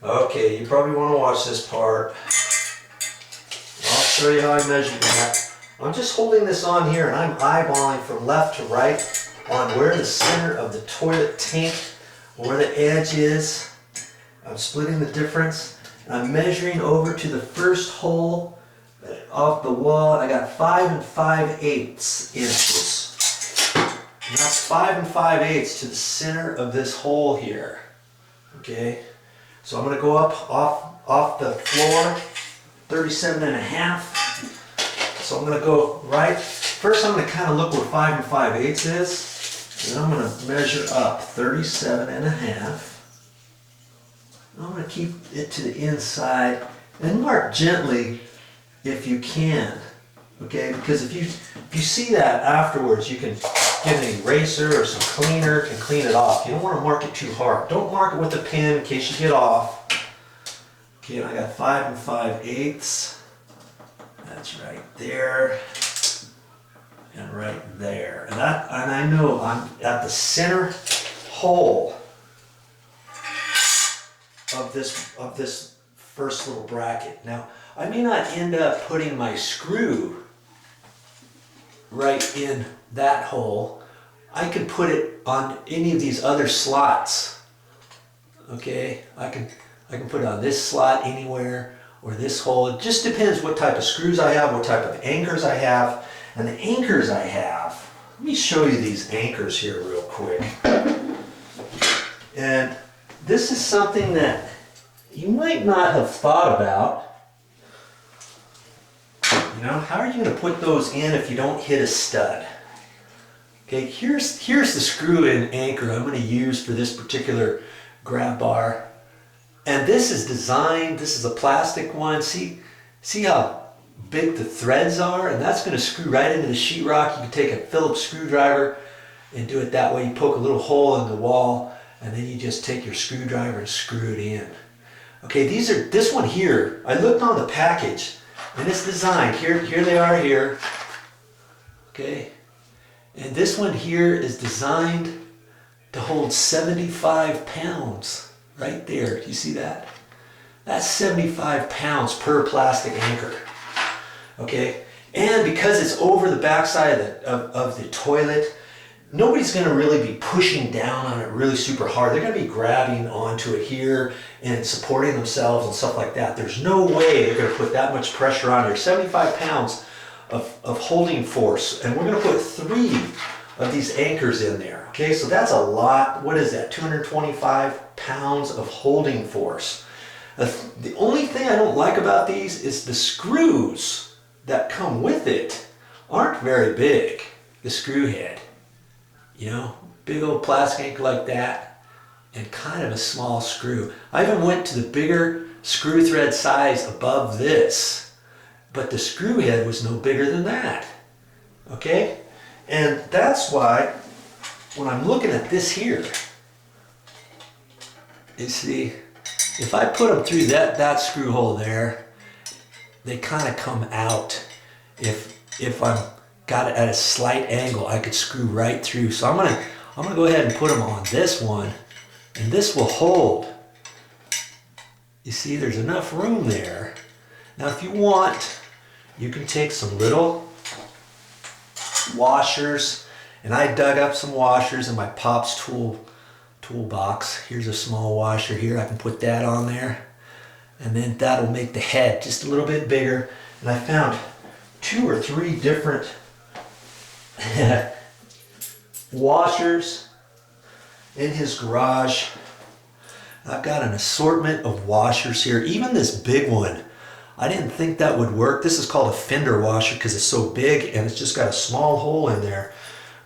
Okay, you probably want to watch this part. I'll show you how I measure that. I'm just holding this on here and I'm eyeballing from left to right on where the center of the toilet tank, where the edge is. I'm splitting the difference. And I'm measuring over to the first hole off the wall, and I got 5 5/8 inches. And that's 5 5/8 to the center of this hole here. Okay, so I'm going to go up off the floor, 37.5. So I'm going to go right. First, I'm going to kind of look where 5 5/8 is, and I'm going to measure up 37.5. I'm going to keep it to the inside and mark gently if you can, okay? Because if you see that afterwards, you can get an eraser or some cleaner and clean it off. You don't want to mark it too hard. Don't mark it with a pen in case you get off. Okay, and I got 5 5/8. That's right there and right there. And I know I'm at the center hole of this first little bracket. Now, I may not end up putting my screw right in that hole. I can put it on any of these other slots. Okay, I can put it on this slot anywhere or this hole. It just depends what type of screws I have, what type of anchors I have. And the anchors I have, let me show you these anchors here real quick. And this is something that you might not have thought about. You know, how are you going to put those in if you don't hit a stud? Okay, here's the screw-in anchor I'm going to use for this particular grab bar. And this is designed, this is a plastic one. See how big the threads are? And that's going to screw right into the sheetrock. You can take a Phillips screwdriver and do it that way. You poke a little hole in the wall, and then you just take your screwdriver and screw it in. Okay, this one here, I looked on the package, and it's designed, here they are here, okay, and this one here is designed to hold 75 pounds, right there, do you see that? That's 75 pounds per plastic anchor, okay, and because it's over the backside of the toilet, nobody's going to really be pushing down on it really super hard. They're going to be grabbing onto it here and supporting themselves and stuff like that. There's no way they're going to put that much pressure on here. 75 pounds of holding force. And we're going to put 3 of these anchors in there. Okay, so that's a lot. What is that? 225 pounds of holding force. The only thing I don't like about these is the screws that come with it aren't very big. The screw head. You know, big old plastic anchor like that and kind of a small screw. I even went to the bigger screw thread size above this, but the screw head was no bigger than that. Okay? And that's why when I'm looking at this here, you see, if I put them through that screw hole there, they kind of come out. If I'm got it at a slight angle, I could screw right through. So I'm gonna go ahead and put them on this one, and this will hold. You see, there's enough room there. Now, if you want, you can take some little washers, and I dug up some washers in my Pop's toolbox. Here's a small washer here. I can put that on there, and then that'll make the head just a little bit bigger. And I found 2 or 3 different washers in his garage. I've got an assortment of washers here. Even this big one, I didn't think that would work. This is called a fender washer because it's so big and it's just got a small hole in there.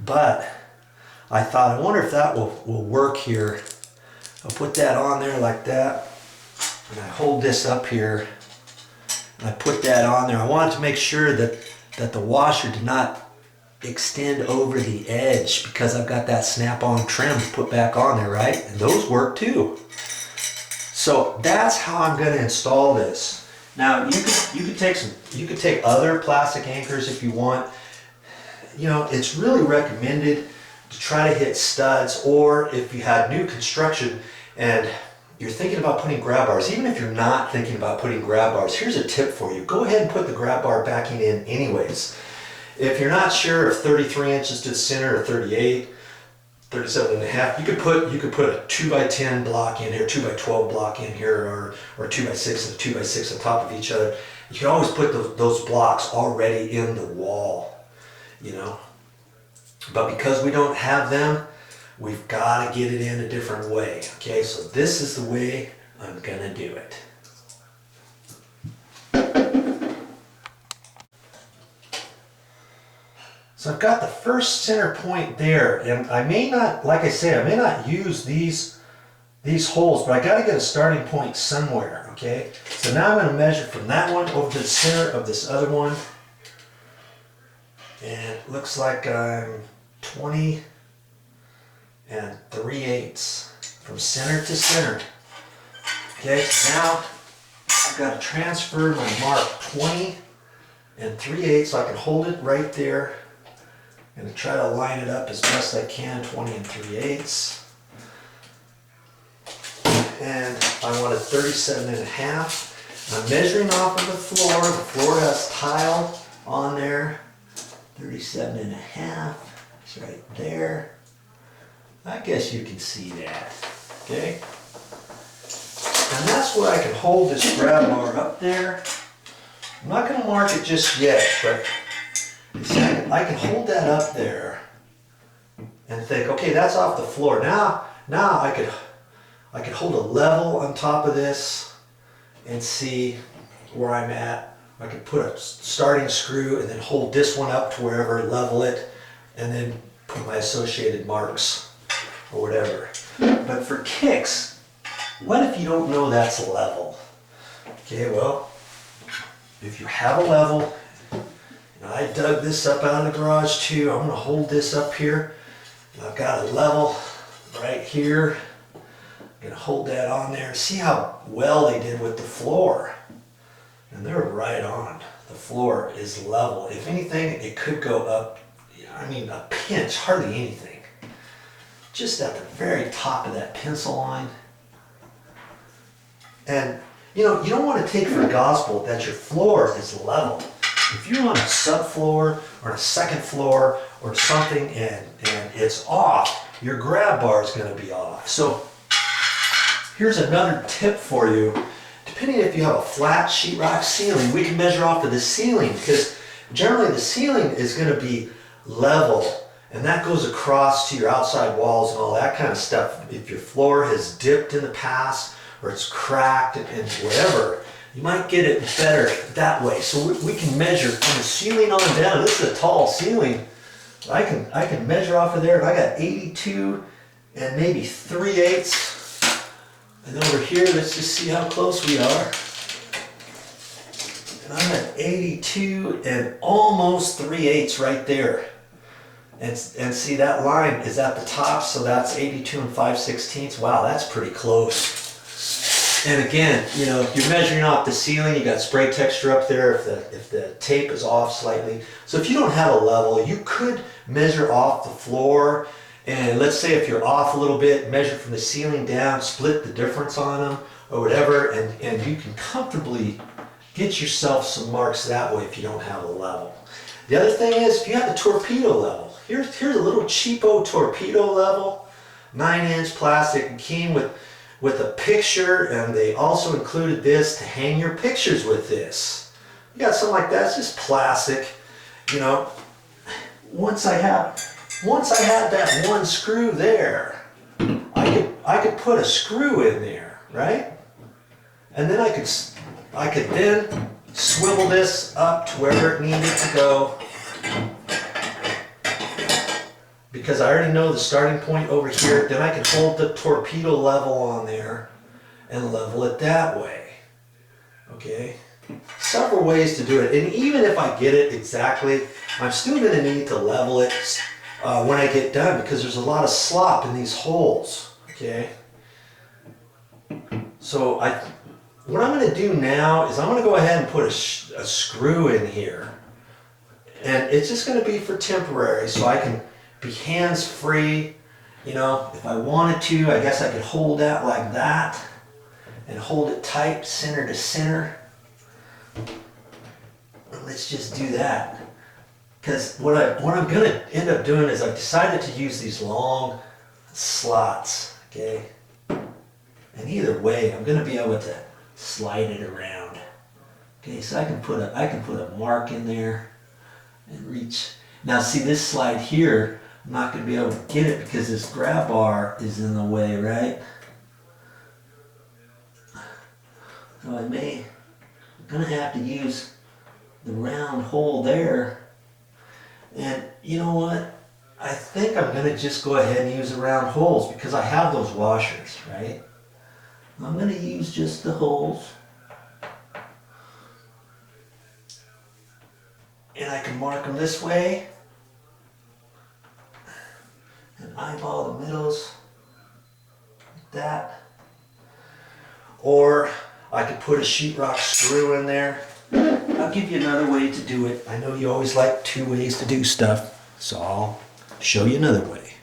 But I thought, I wonder if that will work here. I'll put that on there like that, and I hold this up here and I put that on there. I wanted to make sure that the washer did not extend over the edge because I've got that snap-on trim to put back on there, right? And those work too. So that's how I'm going to install this. Now you could take other plastic anchors if you want. You know, it's really recommended to try to hit studs, or if you had new construction and you're thinking about putting grab bars, even if you're not thinking about putting grab bars, here's a tip for you. Go ahead and put the grab bar backing in anyways. If you're not sure if 33 inches to the center or 38, 37 and a half, you could put a 2x10 block in here, 2x12 block in here, or 2x6 and 2x6 on top of each other. You can always put those blocks already in the wall, you know. But because we don't have them, we've got to get it in a different way. Okay, so this is the way I'm gonna do it. So I've got the first center point there, and I may not, like I say, I may not use these holes, but I got to get a starting point somewhere. Okay, so now I'm going to measure from that one over to the center of this other one, and it looks like I'm 20 3/8 from center to center. Okay, so now I've got to transfer my mark 20 3/8 so I can hold it right there. I'm going to try to line it up as best I can, 20 3/8. And I want a 37 and a half. I'm measuring off of the floor. The floor has tile on there. 37 and a half. It's right there. I guess you can see that. Okay? And that's where I can hold this grab bar up there. I'm not going to mark it just yet, but I can hold that up there and think, okay, that's off the floor. Now I could hold a level on top of this and see where I'm at. I could put a starting screw and then hold this one up to wherever, level it, and then put my associated marks or whatever. But for kicks, what if you don't know that's a level? Okay, well, if you have a level, and I dug this up out of the garage too, I'm going to hold this up here. And I've got a level right here. I'm going to hold that on there. See how well they did with the floor. And they're right on. The floor is level. If anything, it could go up, I mean, a pinch, hardly anything. Just at the very top of that pencil line. And, you know, you don't want to take for gospel that your floor is level. If you're on a subfloor or a second floor or something and it's off, your grab bar is going to be off. So here's another tip for you. Depending if you have a flat sheetrock ceiling, we can measure off of the ceiling because generally the ceiling is going to be level and that goes across to your outside walls and all that kind of stuff. If your floor has dipped in the past or it's cracked and whatever, you might get it better that way. So we can measure from the ceiling on down. This is a tall ceiling. I can measure off of there, and I got 82 and maybe 3/8. And over here, let's just see how close we are. And I'm at 82 and almost 3/8 right there. And see, that line is at the top, so that's 82 and 5/16. Wow, that's pretty close. And again, you know, if you're measuring off the ceiling, you got spray texture up there if the tape is off slightly. So if you don't have a level, you could measure off the floor. And let's say if you're off a little bit, measure from the ceiling down, split the difference on them or whatever, and you can comfortably get yourself some marks that way if you don't have a level. The other thing is, if you have the torpedo level, here's a little cheapo torpedo level, 9-inch plastic, and came with a picture, and they also included this to hang your pictures with this. You got something like that, it's just plastic. You know, once I had that one screw there, I could put a screw in there, right? And then I could then swivel this up to wherever it needed to go. Because I already know the starting point over here, then I can hold the torpedo level on there and level it that way. Okay? Several ways to do it. And even if I get it exactly, I'm still going to need to level it when I get done because there's a lot of slop in these holes. Okay? So what I'm going to do now is I'm going to go ahead and put a screw in here. And it's just going to be for temporary, so I can be hands-free. You know, if I wanted to, I guess I could hold that like that. and hold it tight, center to center. Let's just do that. Because what I'm going to end up doing is I've decided to use these long slots, okay? And either way, I'm going to be able to slide it around. Okay, so I can put a mark in there and reach. Now see this slide here, I'm not going to be able to get it because this grab bar is in the way, right? So I'm going to have to use the round hole there. And you know what? I think I'm going to just go ahead and use the round holes because I have those washers, right? I'm going to use just the holes. And I can mark them this way. And eyeball the middles like that. Or I could put a sheetrock screw in there. I'll give you another way to do it. I know you always like 2 ways to do stuff, so I'll show you another way.